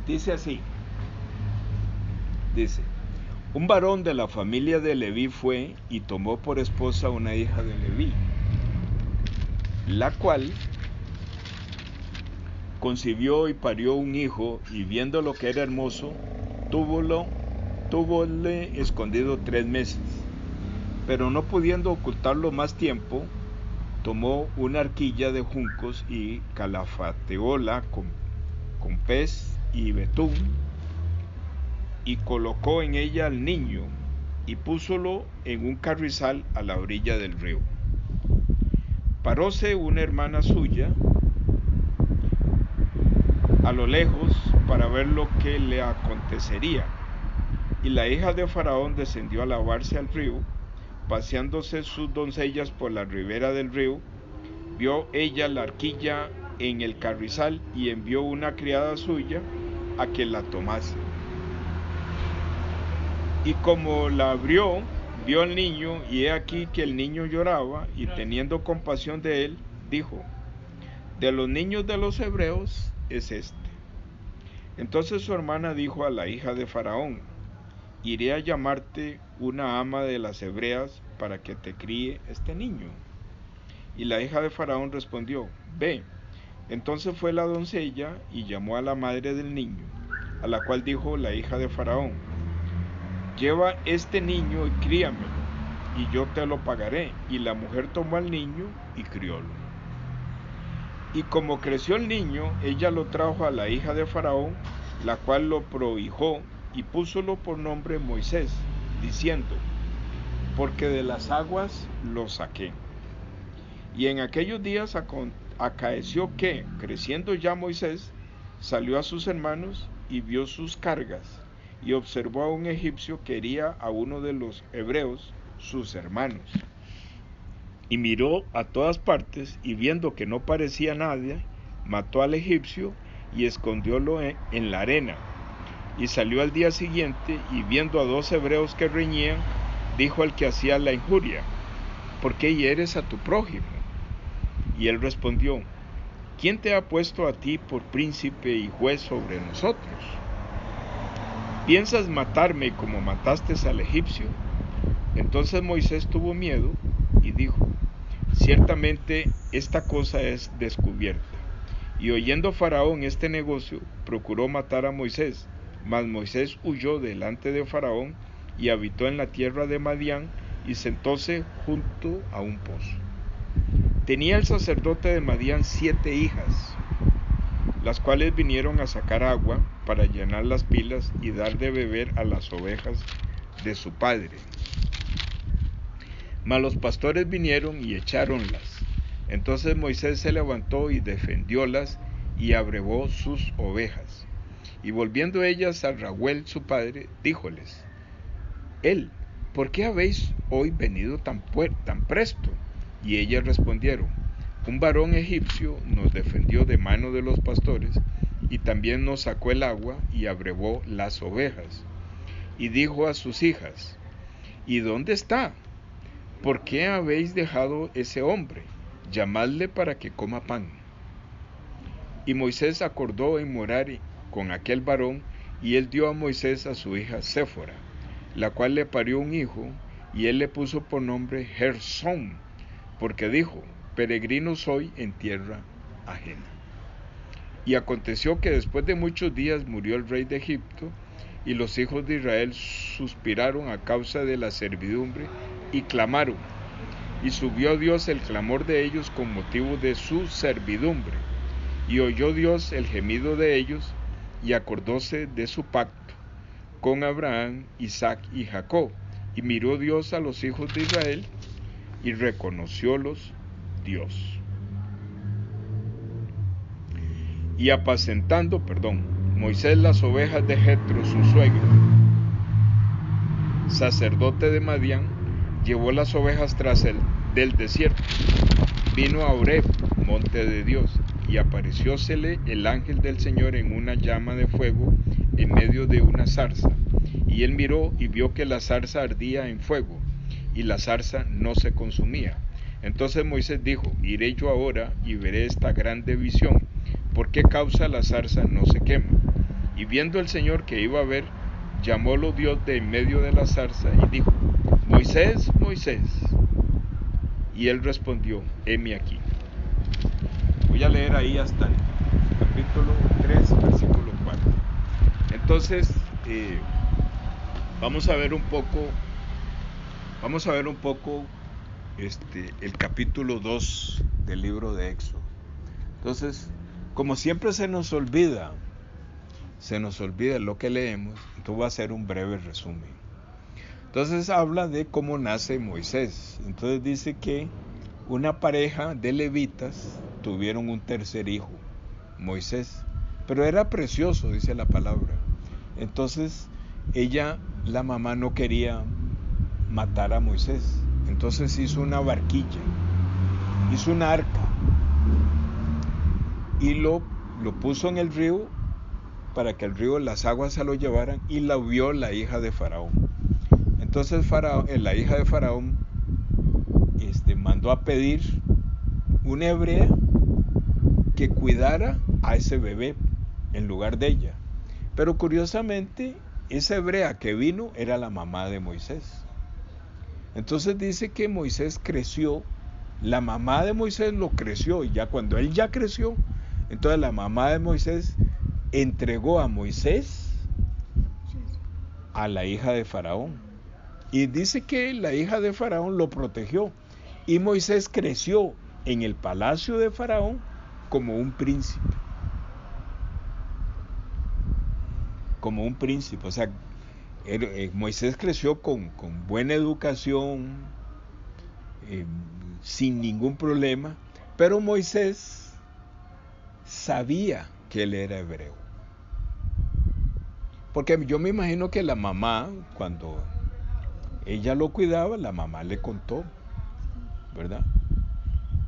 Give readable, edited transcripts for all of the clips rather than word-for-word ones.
Dice así, dice, un varón de la familia de Leví fue y tomó por esposa una hija de Leví, la cual concibió y parió un hijo, y viendo lo que era hermoso, túvole escondido 3 meses. Pero no pudiendo ocultarlo más tiempo, tomó una arquilla de juncos y calafateóla con pez y betún, y colocó en ella al niño, y púsolo en un carrizal a la orilla del río. Paróse una hermana suya a lo lejos para ver lo que le acontecería, y la hija de Faraón descendió a lavarse al río. Paseándose sus doncellas por la ribera del río, vio ella la arquilla en el carrizal y envió una criada suya a que la tomase. Y como la abrió, vio al niño, y he aquí que el niño lloraba, y teniendo compasión de él, dijo: de los niños de los hebreos es este. Entonces su hermana dijo a la hija de Faraón: iré a llamarte una ama de las hebreas para que te críe este niño. Y la hija de Faraón respondió: ve. Entonces fue la doncella y llamó a la madre del niño, a la cual dijo la hija de Faraón: lleva este niño y críamelo, y yo te lo pagaré. Y la mujer tomó al niño y criólo. Y como creció el niño, ella lo trajo a la hija de Faraón, la cual lo prohijó y púsolo por nombre Moisés, diciendo: porque de las aguas lo saqué. Y en aquellos días acaeció que, creciendo ya Moisés, salió a sus hermanos y vio sus cargas, y observó a un egipcio que hería a uno de los hebreos, sus hermanos. Y miró a todas partes, y viendo que no parecía nadie, mató al egipcio y escondiólo en la arena. Y salió al día siguiente, y viendo a 2 hebreos que reñían, dijo al que hacía la injuria: ¿por qué hieres a tu prójimo? Y él respondió: ¿quién te ha puesto a ti por príncipe y juez sobre nosotros? ¿Piensas matarme como mataste al egipcio? Entonces Moisés tuvo miedo y dijo: ciertamente esta cosa es descubierta. Y oyendo Faraón este negocio, procuró matar a Moisés, mas Moisés huyó delante de Faraón y habitó en la tierra de Madián, y sentóse junto a un pozo. Tenía el sacerdote de Madián 7 hijas, las cuales vinieron a sacar agua para llenar las pilas y dar de beber a las ovejas de su padre. Mas los pastores vinieron y echáronlas. Entonces Moisés se levantó y defendiólas y abrevó sus ovejas. Y volviendo ellas a Reuel su padre, díjoles: ¿por qué habéis hoy venido tan presto? Y ellas respondieron: un varón egipcio nos defendió de mano de los pastores, y también nos sacó el agua y abrevó las ovejas. Y dijo a sus hijas: ¿y dónde está? ¿Por qué habéis dejado ese hombre? Llamadle para que coma pan. Y Moisés acordó en morar con aquel varón, y él dio a Moisés a su hija Séfora, la cual le parió un hijo, y él le puso por nombre Gersón, porque dijo: peregrino soy en tierra ajena. Y aconteció que después de muchos días murió el rey de Egipto, y los hijos de Israel suspiraron a causa de la servidumbre, y clamaron, y subió Dios el clamor de ellos con motivo de su servidumbre, y oyó Dios el gemido de ellos, y acordóse de su pacto con Abraham, Isaac y Jacob, y miró Dios a los hijos de Israel, y reconociólos Dios. Y apacentando, Moisés las ovejas de Jetro su suegro, sacerdote de Madián, llevó las ovejas tras él del desierto. Vino a Horeb, monte de Dios, y apareciósele el ángel del Señor en una llama de fuego en medio de una zarza. Y él miró y vio que la zarza ardía en fuego, y la zarza no se consumía. Entonces Moisés dijo: iré yo ahora y veré esta grande visión, ¿por qué causa la zarza no se quema? Y viendo el Señor que iba a ver, llamólo Dios de en medio de la zarza y dijo: Moisés, Moisés. Y él respondió: heme aquí. Voy a leer ahí hasta el capítulo 3, versículo 4. Entonces, vamos a ver un poco el capítulo 2 del libro de Éxodo. Entonces, como siempre se nos olvida lo que leemos, entonces voy a hacer un breve resumen. Entonces habla de cómo nace Moisés. Entonces dice que una pareja de levitas tuvieron un tercer hijo, Moisés, pero era precioso, dice la palabra. Entonces la mamá no quería matar a Moisés, entonces hizo una barquilla, hizo una arca y lo puso en el río para que el río, las aguas se lo llevaran, y la vio la hija de Faraón. Entonces la hija de Faraón mandó a pedir una hebrea que cuidara a ese bebé en lugar de ella. Pero curiosamente, esa hebrea que vino era la mamá de Moisés. Entonces dice que Moisés creció, la mamá de Moisés lo creció, y ya cuando él ya creció, entonces la mamá de Moisés entregó a Moisés a la hija de Faraón. Y dice que la hija de Faraón lo protegió. Y Moisés creció en el palacio de Faraón como un príncipe. Como un príncipe. O sea, Moisés creció con buena educación, sin ningún problema. Pero Moisés sabía que él era hebreo. Porque yo me imagino que la mamá, cuando ella lo cuidaba, la mamá le contó, ¿verdad?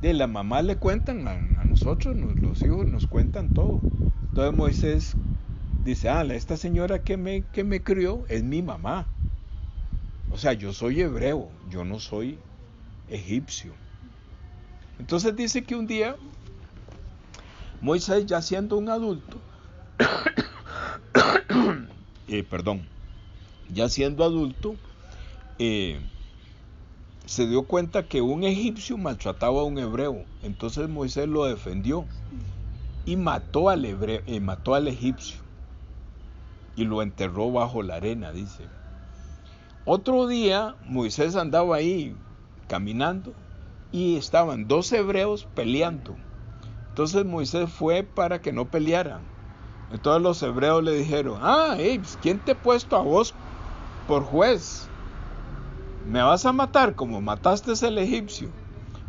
De la mamá le cuentan a nosotros, los hijos nos cuentan todo. Entonces Moisés dice: esta señora que me crió es mi mamá. O sea, yo soy hebreo, yo no soy egipcio. Entonces dice que un día Moisés, ya siendo un adulto, ya siendo adulto, se dio cuenta que un egipcio maltrataba a un hebreo. Entonces Moisés lo defendió y mató al egipcio y lo enterró bajo la arena, dice. Otro día Moisés andaba ahí caminando y estaban dos hebreos peleando. Entonces Moisés fue para que no pelearan. Entonces los hebreos le dijeron: ¿quién te ha puesto a vos por juez? ¿Me vas a matar como mataste al egipcio?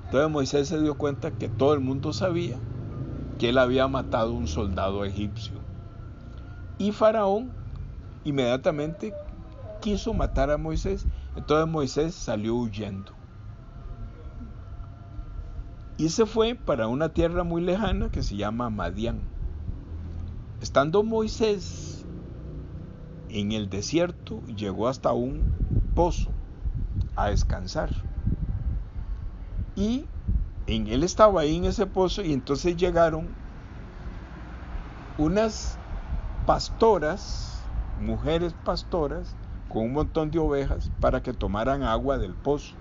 Entonces Moisés se dio cuenta que todo el mundo sabía que él había matado a un soldado egipcio. Y Faraón inmediatamente quiso matar a Moisés. Entonces Moisés salió huyendo. Y se fue para una tierra muy lejana que se llama Madián. Estando Moisés en el desierto, llegó hasta un pozo a descansar. Y él estaba ahí en ese pozo, y entonces llegaron unas pastoras, mujeres pastoras, con un montón de ovejas para que tomaran agua del pozo.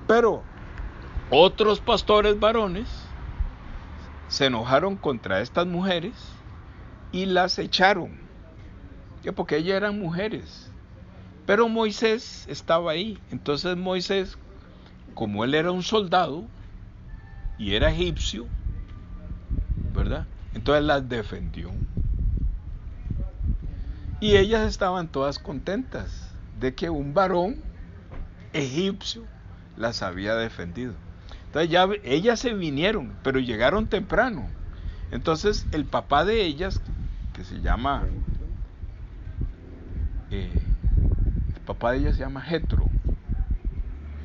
Pero otros pastores varones se enojaron contra estas mujeres y las echaron, porque ellas eran mujeres. Pero Moisés estaba ahí. Entonces Moisés, como él era un soldado y era egipcio, ¿verdad? Entonces las defendió. Y ellas estaban todas contentas de que un varón egipcio las había defendido. Entonces ya ellas se vinieron, pero llegaron temprano. Entonces el papá de ellas, que se llama, el papá de ellas se llama Jetro.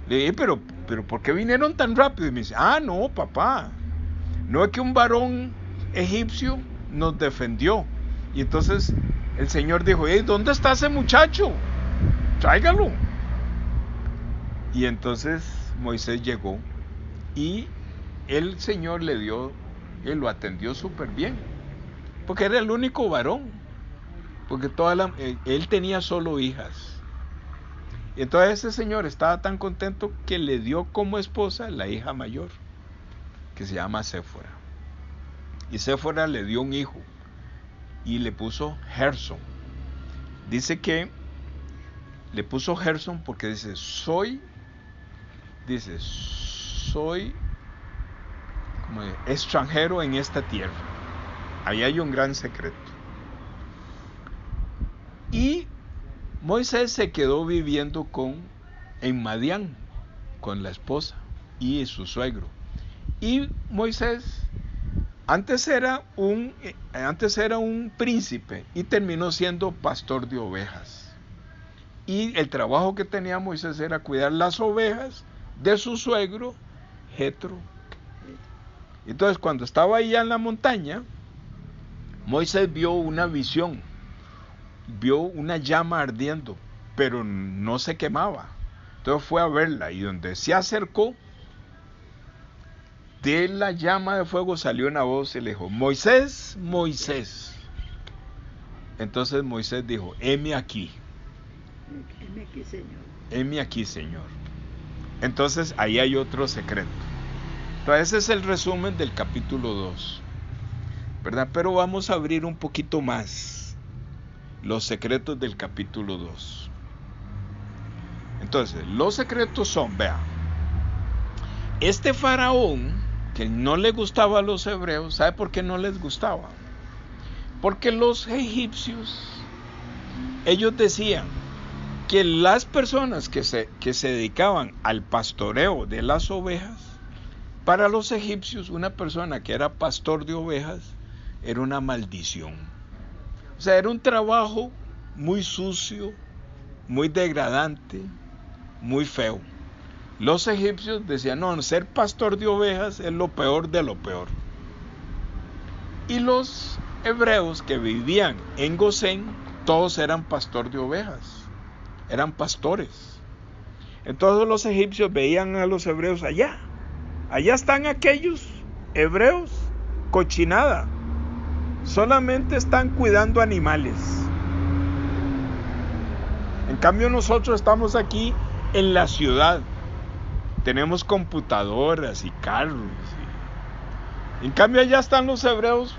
Le dije: pero ¿por qué vinieron tan rápido? Y me dice: no, papá, no es que un varón egipcio nos defendió. Y entonces el Señor dijo: ¿dónde está ese muchacho? Tráigalo. Y entonces Moisés llegó y el Señor él lo atendió súper bien. porque era el único varón, porque él tenía solo hijas. Y entonces ese señor estaba tan contento que le dio como esposa la hija mayor, que se llama Séfora. Y Séfora le dio un hijo y le puso Gerson. Dice que le puso Gerson porque dice, soy como extranjero en esta tierra. Ahí hay un gran secreto. Y Moisés se quedó viviendo en Madián, con la esposa y su suegro. Y Moisés antes era un príncipe y terminó siendo pastor de ovejas. Y el trabajo que tenía Moisés era cuidar las ovejas de su suegro Jetro. Entonces, cuando estaba allá en la montaña, Moisés vio una visión, vio una llama ardiendo, pero no se quemaba. Entonces fue a verla y donde se acercó, de la llama de fuego salió una voz y le dijo, Moisés, Moisés. Entonces Moisés dijo, heme aquí. Heme aquí, Señor. Heme aquí, Señor. Entonces ahí hay otro secreto. Entonces ese es el resumen del capítulo 2, ¿verdad? Pero vamos a abrir un poquito más los secretos del capítulo 2. Entonces, los secretos son, vean, este faraón que no le gustaba a los hebreos, ¿sabe por qué no les gustaba? Porque los egipcios, ellos decían que las personas que se dedicaban al pastoreo de las ovejas, para los egipcios una persona que era pastor de ovejas era una maldición. O sea, era un trabajo muy sucio, muy degradante, muy feo. Los egipcios decían, no, ser pastor de ovejas es lo peor de lo peor. Y los hebreos que vivían en Gosén, todos eran pastor de ovejas, eran pastores. Entonces los egipcios veían a los hebreos allá están aquellos hebreos, cochinada, solamente están cuidando animales. En cambio nosotros estamos aquí en la ciudad, tenemos computadoras y carros. En cambio allá están los hebreos,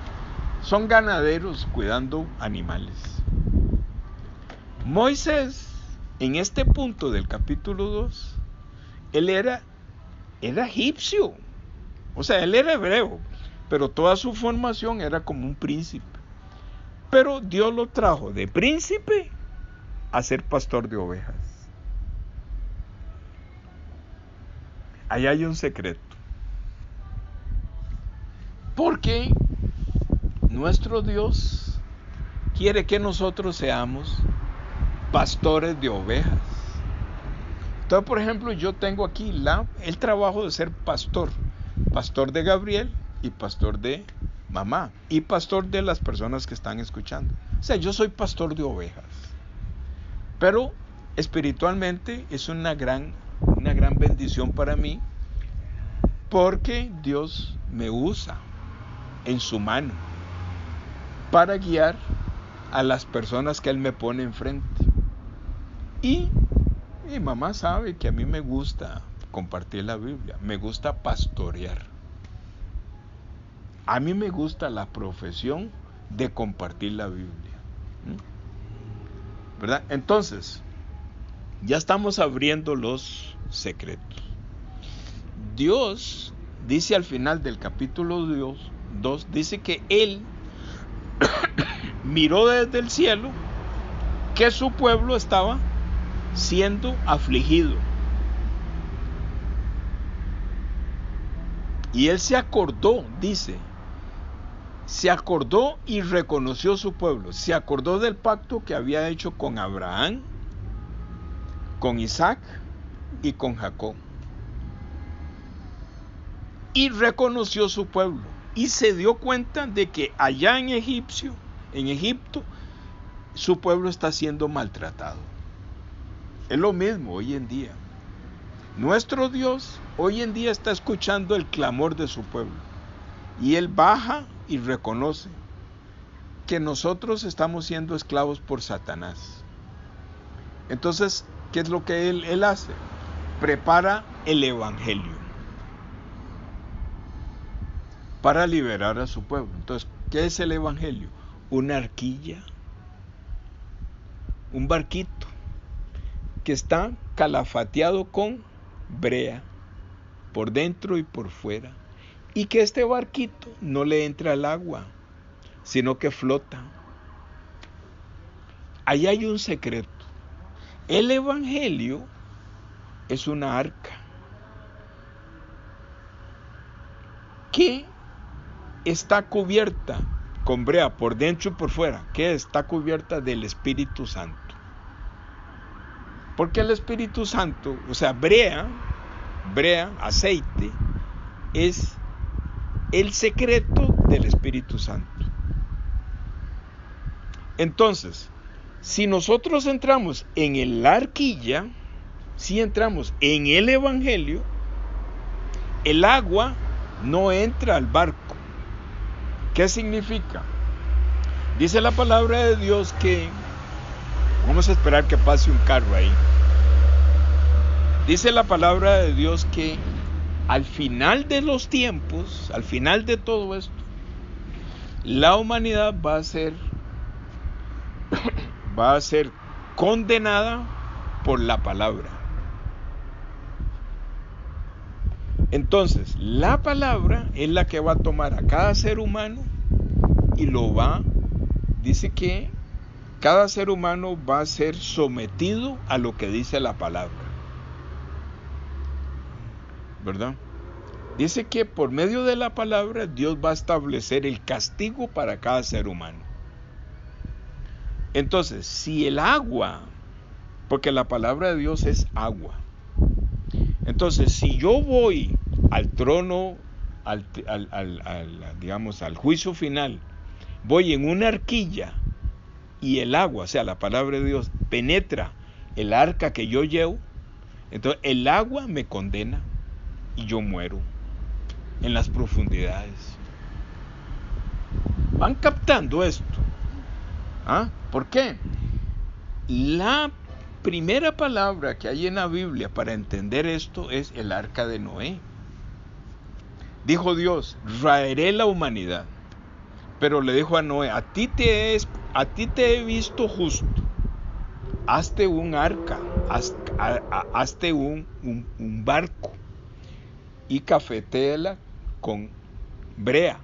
son ganaderos cuidando animales. Moisés, en este punto del capítulo 2, él era egipcio, o sea, él era hebreo, pero toda su formación era como un príncipe. Pero Dios lo trajo de príncipe a ser pastor de ovejas. Ahí hay un secreto. Porque nuestro Dios quiere que nosotros seamos pastores de ovejas. Entonces, por ejemplo, yo tengo aquí el trabajo de ser pastor de Gabriel y pastor de mamá y pastor de las personas que están escuchando. O sea, yo soy pastor de ovejas. Pero espiritualmente es una gran bendición para mí, porque Dios me usa en su mano para guiar a las personas que Él me pone enfrente. Y mi mamá sabe que a mí me gusta compartir la Biblia, me gusta pastorear. A mí me gusta la profesión de compartir la Biblia. ¿Verdad? Entonces, ya estamos abriendo los secretos. Dios dice al final del capítulo 2, dice que Él miró desde el cielo que su pueblo estaba siendo afligido. Y Él se acordó, dice, se acordó y reconoció su pueblo. Se acordó del pacto que había hecho con Abraham, con Isaac y con Jacob. Y reconoció su pueblo. Y se dio cuenta de que allá en Egipto, su pueblo está siendo maltratado. Es lo mismo hoy en día. Nuestro Dios hoy en día está escuchando el clamor de su pueblo. Y Él baja y reconoce que nosotros estamos siendo esclavos por Satanás. Entonces, ¿qué es lo que él hace? Prepara el evangelio para liberar a su pueblo. Entonces, ¿qué es el evangelio? Una arquilla, un barquito que está calafateado con brea por dentro y por fuera, y que este barquito no le entra el agua, sino que flota. Ahí hay un secreto. El evangelio es una arca que está cubierta con brea por dentro y por fuera, que está cubierta del Espíritu Santo. Porque el Espíritu Santo, o sea, brea, aceite, es el secreto del Espíritu Santo. Entonces, si nosotros entramos en la arquilla, si entramos en el evangelio, el agua no entra al barco. ¿Qué significa? Dice la palabra de Dios que, vamos a esperar que pase un carro ahí. Dice la palabra de Dios que al final de los tiempos, al final de todo esto, la humanidad va a ser condenada por la palabra. Entonces, la palabra es la que va a tomar a cada ser humano y dice que cada ser humano va a ser sometido a lo que dice la palabra. ¿Verdad? Dice que por medio de la palabra Dios va a establecer el castigo para cada ser humano. Entonces, si el agua, porque la palabra de Dios es agua, entonces si yo voy al trono, digamos, al juicio final, voy en una arquilla y el agua, o sea, la palabra de Dios, penetra el arca que yo llevo, entonces el agua me condena y yo muero en las profundidades. ¿Van captando esto? ¿Por qué? La primera palabra que hay en la Biblia para entender esto es el arca de Noé. Dijo Dios, raeré la humanidad. Pero le dijo a Noé, a ti te he visto justo. Hazte un arca, hazte un barco y cafetéala con brea.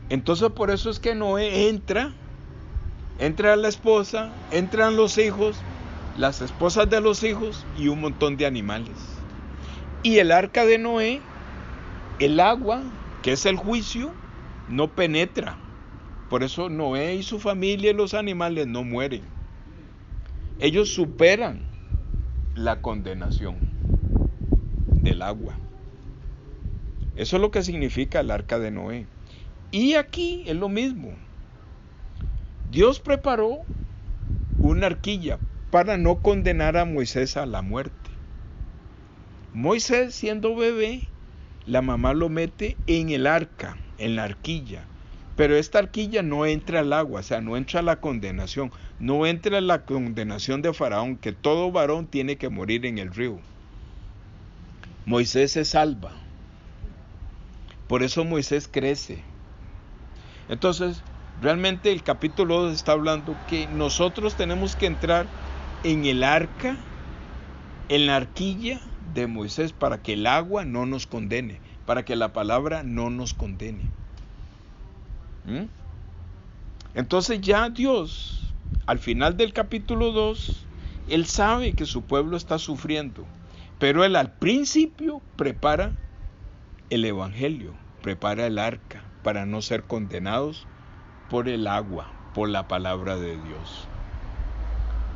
Entonces por eso es que Noé entra la esposa, entran los hijos, las esposas de los hijos y un montón de animales. Y el arca de Noé, el agua, que es el juicio, no penetra. Por eso Noé y su familia y los animales no mueren. Ellos superan la condenación del agua. Eso es lo que significa el arca de Noé. Y aquí es lo mismo. Dios preparó una arquilla para no condenar a Moisés a la muerte. Moisés, siendo bebé, la mamá lo mete en el arca, en la arquilla. Pero esta arquilla no entra al agua, o sea, no entra la condenación. No entra la condenación de Faraón, que todo varón tiene que morir en el río. Moisés se salva. Por eso Moisés crece. Entonces, realmente el capítulo 2 está hablando que nosotros tenemos que entrar en el arca, en la arquilla de Moisés, para que el agua no nos condene, para que la palabra no nos condene. Entonces ya Dios, al final del capítulo 2, Él sabe que su pueblo está sufriendo, pero Él al principio prepara el evangelio, prepara el arca para no ser condenados por el agua, por la palabra de Dios.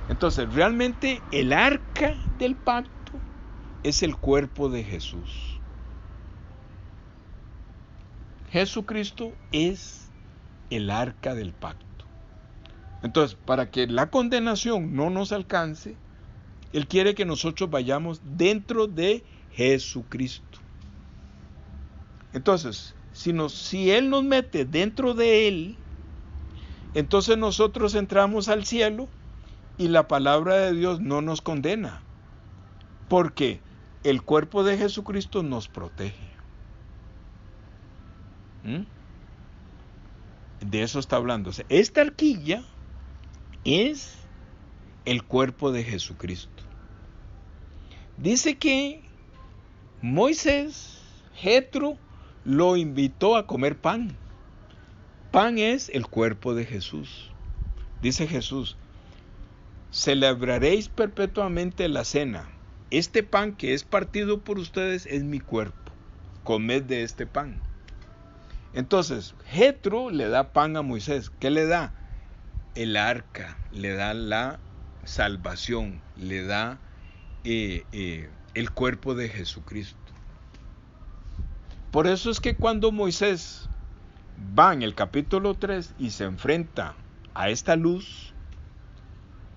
Entonces, realmente el arca del pacto es el cuerpo de Jesús. Jesucristo es el arca del pacto. Entonces, para que la condenación no nos alcance, Él quiere que nosotros vayamos dentro de Jesucristo. Entonces, si Él nos mete dentro de Él, entonces nosotros entramos al cielo y la palabra de Dios no nos condena, porque el cuerpo de Jesucristo nos protege. De eso está hablando. O sea, esta arquilla es el cuerpo de Jesucristo. Dice que Moisés, Jetro, lo invitó a comer pan. Pan es el cuerpo de Jesús. Dice Jesús: celebraréis perpetuamente la cena. Este pan que es partido por ustedes es mi cuerpo. Comed de este pan. Entonces, Jetro le da pan a Moisés. ¿Qué le da? El arca, le da la salvación, le da el cuerpo de Jesucristo. Por eso es que cuando Moisés va en el capítulo 3 y se enfrenta a esta luz,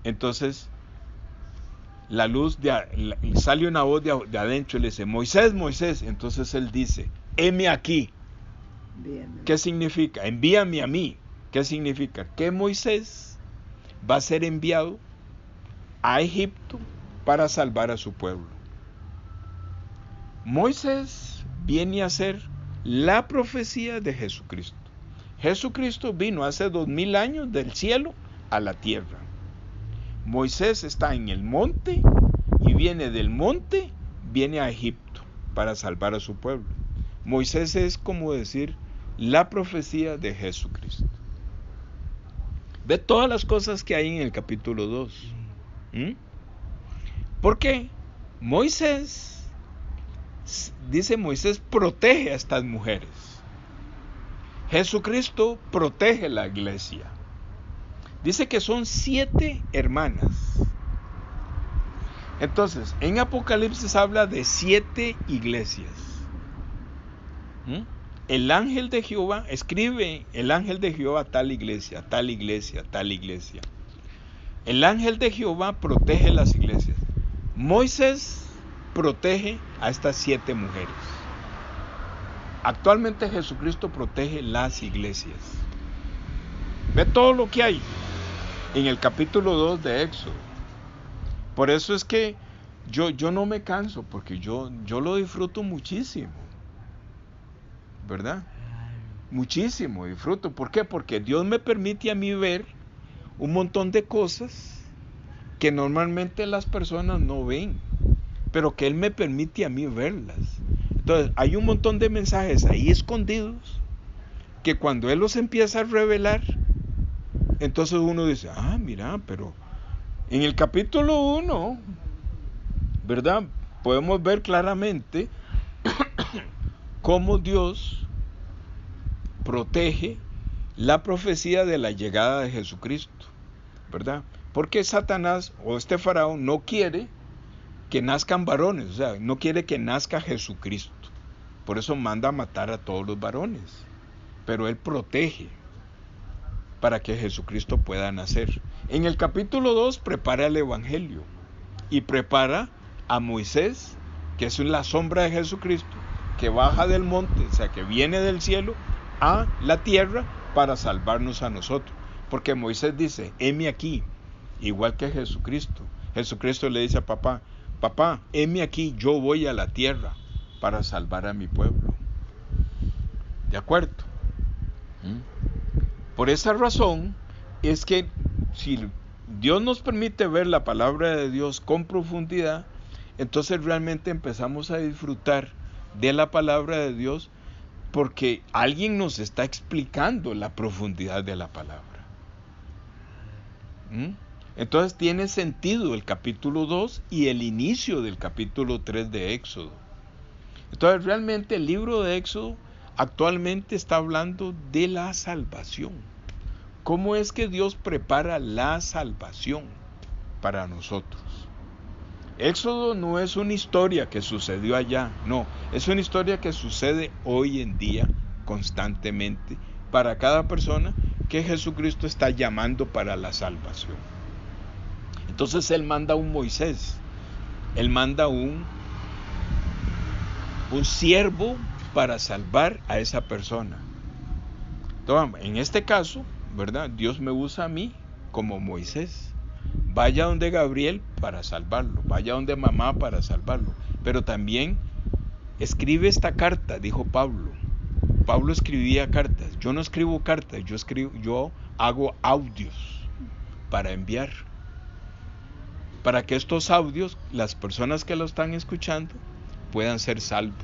entonces la luz sale una voz de adentro y le dice: Moisés, Moisés. Entonces él dice: heme aquí. Bien. ¿Qué significa? Envíame a mí. ¿Qué significa? Que Moisés va a ser enviado a Egipto para salvar a su pueblo. Moisés viene a ser la profecía de Jesucristo. Jesucristo vino hace 2000 años del cielo a la tierra. Moisés está en el monte y viene del monte, viene a Egipto para salvar a su pueblo. Moisés es como decir la profecía de Jesucristo. Ve todas las cosas que hay en el capítulo 2. ¿Por qué? Moisés, dice Moisés, protege a estas mujeres. Jesucristo protege la iglesia. Dice que son 7 hermanas. Entonces, en Apocalipsis habla de 7 iglesias. El ángel de Jehová, escribe el ángel de Jehová tal iglesia, tal iglesia, tal iglesia. El ángel de Jehová protege las iglesias. Moisés protege a estas 7 mujeres. Actualmente Jesucristo protege las iglesias. Ve todo lo que hay en el capítulo 2 de Éxodo. Por eso es que yo no me canso, porque yo lo disfruto muchísimo. ¿Verdad? Muchísimo disfruto. ¿Por qué? Porque Dios me permite a mí ver un montón de cosas que normalmente las personas no ven, pero que Él me permite a mí verlas. Entonces, hay un montón de mensajes ahí escondidos que cuando Él los empieza a revelar, entonces uno dice: ah, mira, pero en el capítulo 1, ¿verdad? Podemos ver claramente cómo Dios protege la profecía de la llegada de Jesucristo, ¿verdad? Porque Satanás o este faraón no quiere que nazcan varones, o sea, no quiere que nazca Jesucristo. Por eso manda a matar a todos los varones. Pero Él protege para que Jesucristo pueda nacer. En el capítulo 2 prepara el Evangelio y prepara a Moisés, que es la sombra de Jesucristo, que baja del monte, o sea, que viene del cielo a la tierra para salvarnos a nosotros. Porque Moisés dice: heme aquí, igual que Jesucristo. Jesucristo le dice a papá: papá, heme aquí, yo voy a la tierra para salvar a mi pueblo. ¿De acuerdo? Por esa razón es que si Dios nos permite ver la palabra de Dios con profundidad, entonces realmente empezamos a disfrutar de la palabra de Dios, porque alguien nos está explicando la profundidad de la palabra. Entonces tiene sentido el capítulo 2 y el inicio del capítulo 3 de Éxodo. Entonces realmente el libro de Éxodo actualmente está hablando de la salvación. ¿Cómo es que Dios prepara la salvación para nosotros? Éxodo no es una historia que sucedió allá, no, es una historia que sucede hoy en día constantemente para cada persona que Jesucristo está llamando para la salvación. Entonces Él manda un Moisés, Él manda un siervo para salvar a esa persona. Entonces, en este caso ¿verdad? Dios me usa a mí como Moisés. Vaya donde Gabriel para salvarlo, vaya donde mamá para salvarlo, pero también escribe esta carta, dijo Pablo. Pablo escribía cartas. Yo no escribo cartas, yo hago audios para enviar, para que estos audios, las personas que lo están escuchando, puedan ser salvos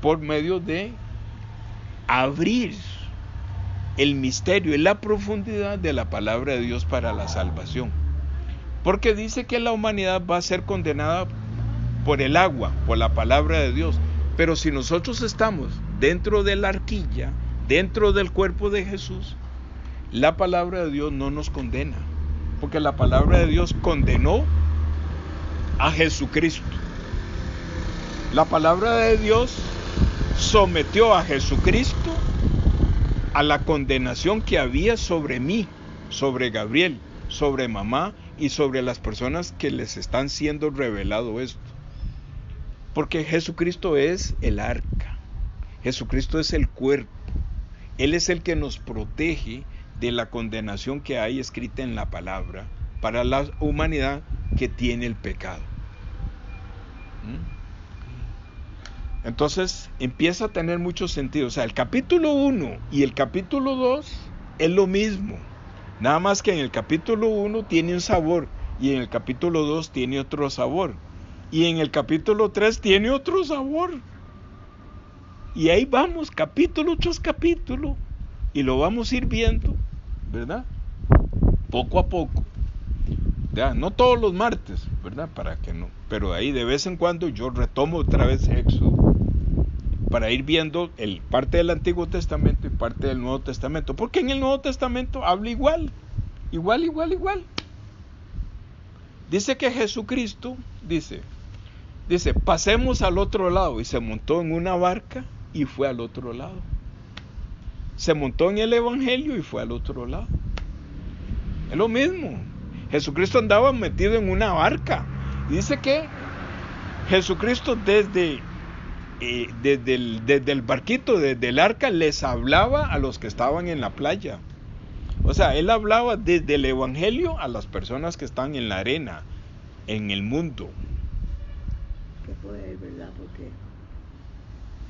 por medio de abrir el misterio y la profundidad de la palabra de Dios para la salvación. Porque dice que la humanidad va a ser condenada por el agua, por la palabra de Dios. Pero si nosotros estamos dentro de la arquilla, dentro del cuerpo de Jesús, la palabra de Dios no nos condena. Porque la palabra de Dios condenó a Jesucristo. La palabra de Dios sometió a Jesucristo a la condenación que había sobre mí, sobre Gabriel, sobre mamá y sobre las personas que les están siendo revelado esto. Porque Jesucristo es el arca, Jesucristo es el cuerpo, Él es el que nos protege de la condenación que hay escrita en la palabra para la humanidad que tiene el pecado. Entonces empieza a tener mucho sentido. O sea, el capítulo 1 y el capítulo 2 es lo mismo. Nada más que en el capítulo 1 tiene un sabor y en el capítulo 2 tiene otro sabor. Y en el capítulo 3 tiene otro sabor. Y ahí vamos, capítulo tras capítulo. Y lo vamos a ir viendo, ¿verdad? Poco a poco. Ya, no todos los martes, ¿verdad? Para que no. Pero ahí de vez en cuando yo retomo otra vez Éxodo. Para ir viendo parte del Antiguo Testamento y parte del Nuevo Testamento. Porque en el Nuevo Testamento habla igual. Igual. Dice que Jesucristo, dice, pasemos al otro lado. Y se montó en una barca y fue al otro lado. Se montó en el Evangelio y fue al otro lado. Es lo mismo. Jesucristo andaba metido en una barca. Y dice que Jesucristo desde el barquito, desde el arca, les hablaba a los que estaban en la playa. O sea, Él hablaba desde el Evangelio a las personas que están en la arena, en el mundo. Que puede, ¿verdad? Porque,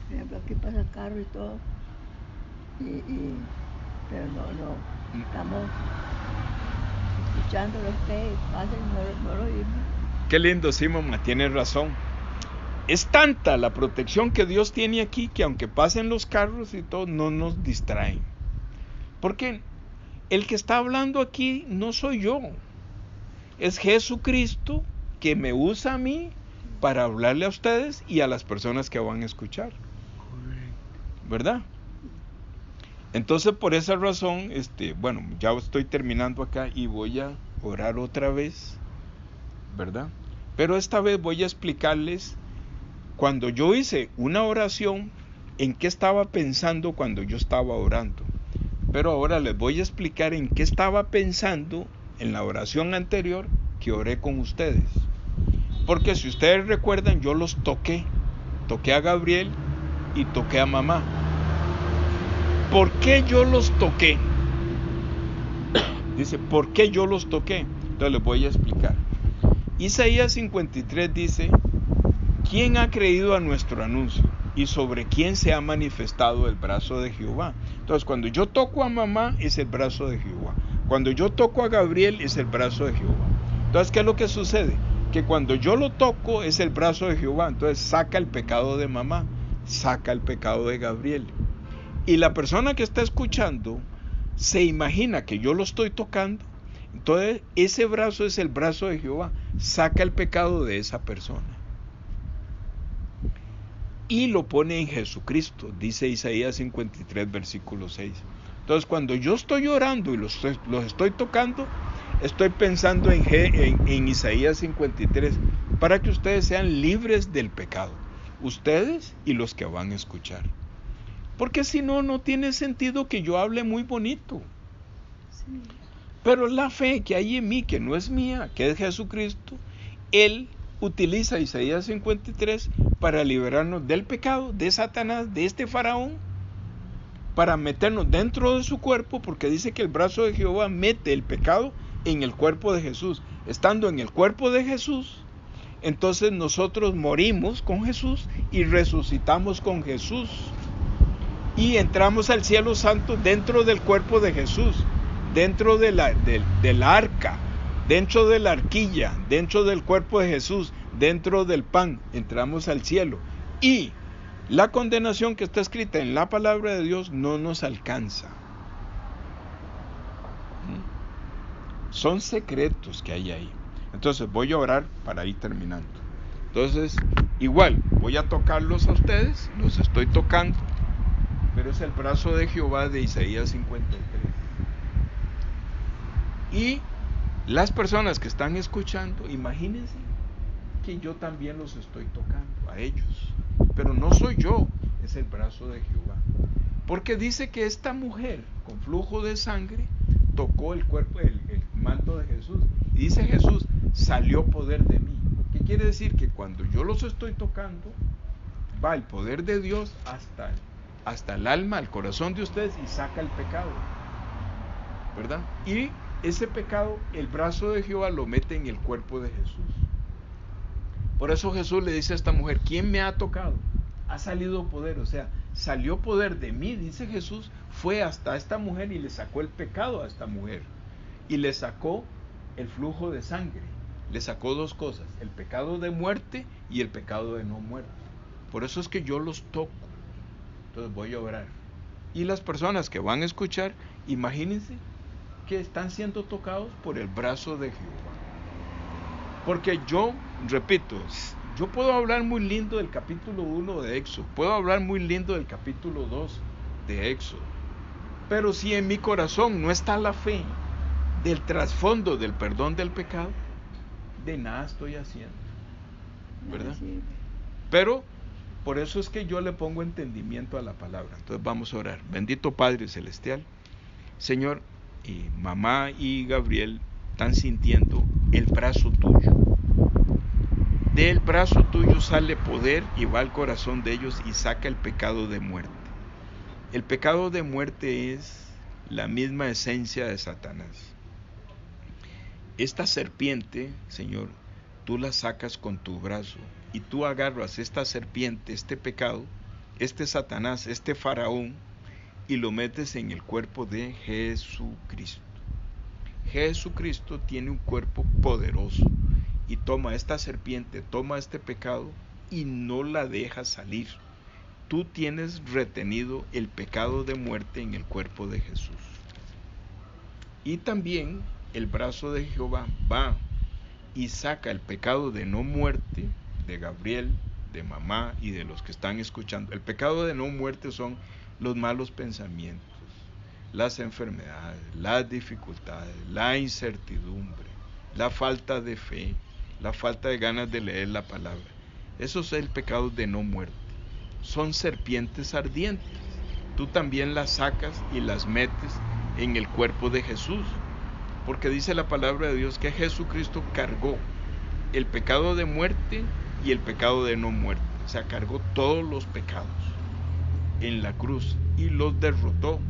por ejemplo, aquí pasa carro y todo. Pero no estamos escuchando lo que pasen, no lo oímos. Qué lindo, sí, mamá, tienes razón. Es tanta la protección que Dios tiene aquí que aunque pasen los carros y todo, no nos distraen. Porque el que está hablando aquí no soy yo. Es Jesucristo que me usa a mí para hablarle a ustedes y a las personas que van a escuchar. ¿Verdad? Entonces por esa razón, bueno, ya estoy terminando acá y voy a orar otra vez, ¿verdad? Pero esta vez voy a explicarles, cuando yo hice una oración, en qué estaba pensando cuando yo estaba orando. Pero ahora les voy a explicar en qué estaba pensando en la oración anterior que oré con ustedes. Porque si ustedes recuerdan, yo los toqué a Gabriel y toqué a mamá. ¿Por qué yo los toqué? Dice, ¿por qué yo los toqué? Entonces les voy a explicar. Isaías 53 dice, ¿quién ha creído a nuestro anuncio? ¿Y sobre quién se ha manifestado el brazo de Jehová? Entonces, cuando yo toco a mamá, es el brazo de Jehová. Cuando yo toco a Gabriel, es el brazo de Jehová. Entonces, ¿qué es lo que sucede? Que cuando yo lo toco, es el brazo de Jehová. Entonces, saca el pecado de mamá, saca el pecado de Gabriel. Y la persona que está escuchando se imagina que yo lo estoy tocando. Entonces ese brazo es el brazo de Jehová. Saca el pecado de esa persona. Y lo pone en Jesucristo, dice Isaías 53, versículo 6. Entonces cuando yo estoy orando y los estoy tocando, estoy pensando en Isaías 53, para que ustedes sean libres del pecado. Ustedes y los que van a escuchar. Porque si no, no tiene sentido que yo hable muy bonito. Sí. Pero la fe que hay en mí, que no es mía, que es Jesucristo, Él utiliza Isaías 53 para liberarnos del pecado, de Satanás, de este faraón, para meternos dentro de su cuerpo, porque dice que el brazo de Jehová mete el pecado en el cuerpo de Jesús. Estando en el cuerpo de Jesús, entonces nosotros morimos con Jesús y resucitamos con Jesús. Y entramos al cielo santo dentro del cuerpo de Jesús, dentro del arca, dentro de la arquilla, dentro del cuerpo de Jesús, dentro del pan. Entramos al cielo. Y la condenación que está escrita en la palabra de Dios no nos alcanza. Son secretos que hay ahí. Entonces voy a orar para ir terminando. Entonces, igual, voy a tocarlos a ustedes, los estoy tocando, pero es el brazo de Jehová de Isaías 53. Y las personas que están escuchando, imagínense que yo también los estoy tocando a ellos, pero no soy yo, es el brazo de Jehová. Porque dice que esta mujer con flujo de sangre tocó el cuerpo, el manto de Jesús. Y dice Jesús, salió poder de mí. ¿Qué quiere decir? Que cuando yo los estoy tocando, va el poder de Dios hasta el alma, el corazón de ustedes y saca el pecado, ¿verdad? Y ese pecado, el brazo de Jehová lo mete en el cuerpo de Jesús. Por eso Jesús le dice a esta mujer, ¿quién me ha tocado? Ha salido poder, o sea, salió poder de mí, dice Jesús, fue hasta esta mujer y le sacó el pecado a esta mujer. Y le sacó el flujo de sangre. Le sacó dos cosas, el pecado de muerte y el pecado de no muerte. Por eso es que yo los toco. Entonces voy a orar. Y las personas que van a escuchar, imagínense que están siendo tocados por el brazo de Jehová. Porque yo, repito, yo puedo hablar muy lindo del capítulo 1 de Éxodo, puedo hablar muy lindo del capítulo 2 de Éxodo, pero si en mi corazón no está la fe del trasfondo del perdón del pecado, de nada estoy haciendo, ¿verdad? Pero por eso es que yo le pongo entendimiento a la palabra. Entonces vamos a orar. Bendito Padre Celestial, Señor, mamá y Gabriel están sintiendo el brazo tuyo. Del brazo tuyo sale poder y va al corazón de ellos y saca el pecado de muerte. El pecado de muerte es la misma esencia de Satanás. Esta serpiente, Señor, tú la sacas con tu brazo y tú agarras esta serpiente, este pecado, este Satanás, este faraón, y lo metes en el cuerpo de Jesucristo. Jesucristo tiene un cuerpo poderoso y toma esta serpiente, toma este pecado y no la deja salir. Tú tienes retenido el pecado de muerte en el cuerpo de Jesús. Y también el brazo de Jehová va y saca el pecado de no muerte de Gabriel, de mamá y de los que están escuchando. El pecado de no muerte son los malos pensamientos, las enfermedades, las dificultades, la incertidumbre, la falta de fe, la falta de ganas de leer la palabra. Eso es el pecado de no muerte. Son serpientes ardientes. Tú también las sacas y las metes en el cuerpo de Jesús, porque dice la palabra de Dios que Jesucristo cargó el pecado de muerte y el pecado de no muerte. O sea, cargó todos los pecados en la cruz y los derrotó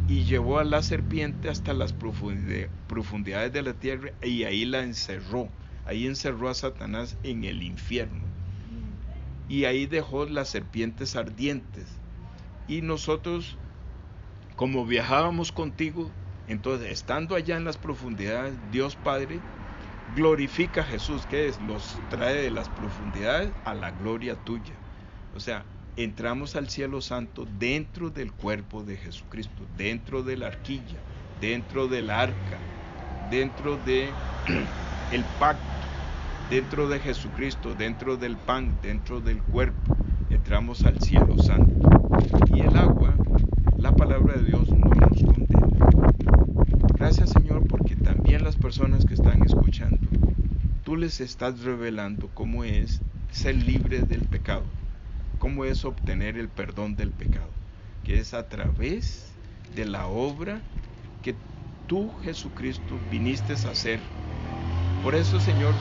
y llevó a la serpiente hasta las profundidades de la tierra y ahí la encerró. Ahí encerró a Satanás en el infierno y ahí dejó las serpientes ardientes. Y nosotros, como viajábamos contigo, entonces estando allá en las profundidades, Dios Padre glorifica a Jesús, que es, los trae de las profundidades a la gloria tuya. O sea, entramos al cielo santo dentro del cuerpo de Jesucristo, dentro de la arquilla, dentro del arca, dentro de el pacto, dentro de Jesucristo, dentro del pan, dentro del cuerpo. Entramos al cielo santo. Y el agua, la palabra de Dios, no nos condena. Gracias, Señor, porque también las personas que están escuchando, tú les estás revelando cómo es ser libre del pecado, cómo es obtener el perdón del pecado, que es a través de la obra que tú, Jesucristo, viniste a hacer. Por eso, Señor,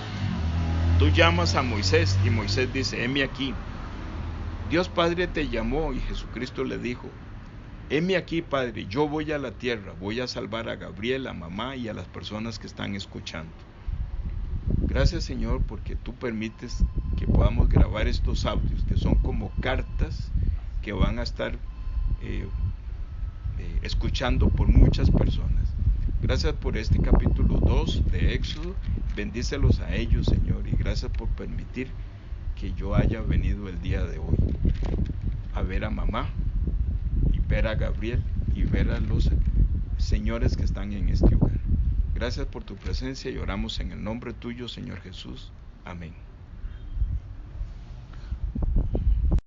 tú llamas a Moisés y Moisés dice, heme aquí. Dios Padre te llamó y Jesucristo le dijo, Heme aquí, Padre, yo voy a la tierra, voy a salvar a Gabriel, a mamá y a las personas que están escuchando. Gracias, Señor, porque tú permites que podamos grabar estos audios, que son como cartas que van a estar escuchando por muchas personas. Gracias por este capítulo 2 de Éxodo. Bendícelos a ellos, Señor, y gracias por permitir que yo haya venido el día de hoy a ver a mamá y ver a Gabriel y ver a los señores que están en este hogar. Gracias por tu presencia y oramos en el nombre tuyo, Señor Jesús. Amén.